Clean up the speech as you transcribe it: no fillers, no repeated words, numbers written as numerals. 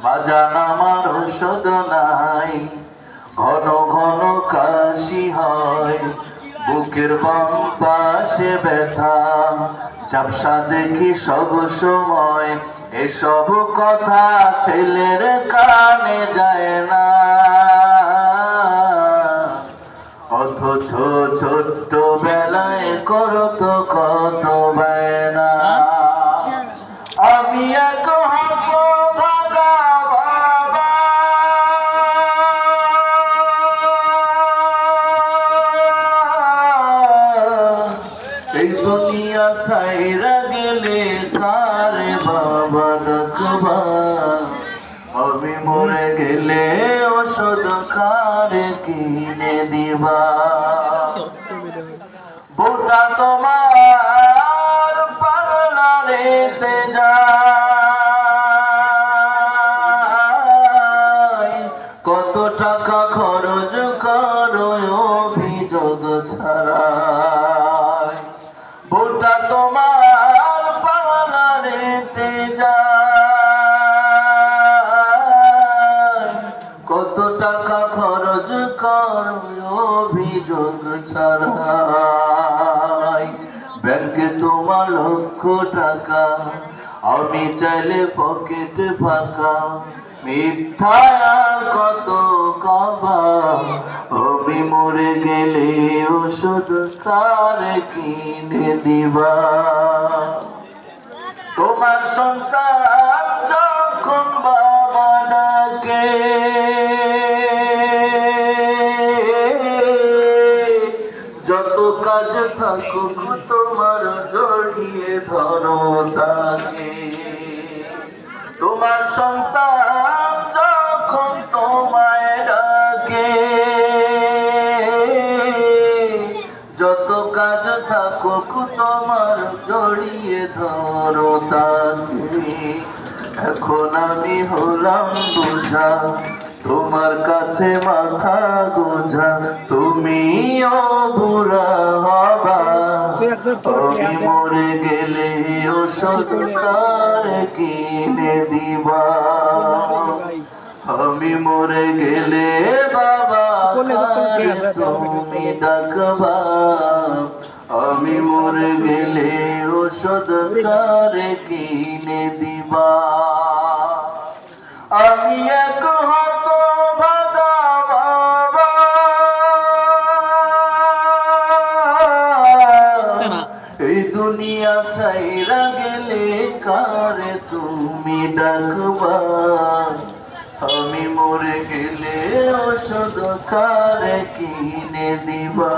বাজান আমার ঔষধ নাই, ঘন ঘন কাশি হয়, বুকের বাম পাশে ব্যথা, ঝাপসা দেখি সব সময়। এসব কথা ছেলের কানে যায় না, অথচ ছোট্ট বেলায় করতো কত বায়না। আমি এক হতভাগা বাবা, এই দুনিয়া ছাইরা গেলে কারে বাবা ডাকবা, আমি মরে গেলে ওষুধ কারে কিনে দিবা। বউটা তোমার পার্লারেতে যায়, কত টাকা খরচ করো অভিযোগ ছাড়াই। বউটা তোমার পার্লারেতে যায়, কত টাকা খরচ করো অভিযোগ ছাড়াই। ব্যাংকে তোমার লক্ষ টাকা, আমি চাইলে পকেটে ফাঁকা। মিথ্যা আর কত কাবা, আমি মরে গেলে ওষুধ কারে কিনে দিবা। তোমার সন্তান যখন বাবা ডাকে, যত কাজ থাকুক তোমার জড়িয়ে ধরো তাকে। তোমার সন্তান যখন তোমায় ডাকে, যত কাজ থাকুক তোমার জড়িয়ে ধরো তাকে। এখন আমি হলাম বোঝা, তোমার কাছে মাথা গোঝা, তুমিও বুড়া হবা। আমি মরে গেলে ওষুধ কারে কিনে দিবা, আমি মরে গেলে বাবা কারে তুমি ডাকবা। আমি মরে গেলে ওষুধ কারে কিনে দিবা। আমি এক হতভাগা বাবা, এই দুনিয়া ছাইরা গেলে কারে তুমি ডাকবা। আমি মরে গেলে ওষুধ কারে কিনে দিবা।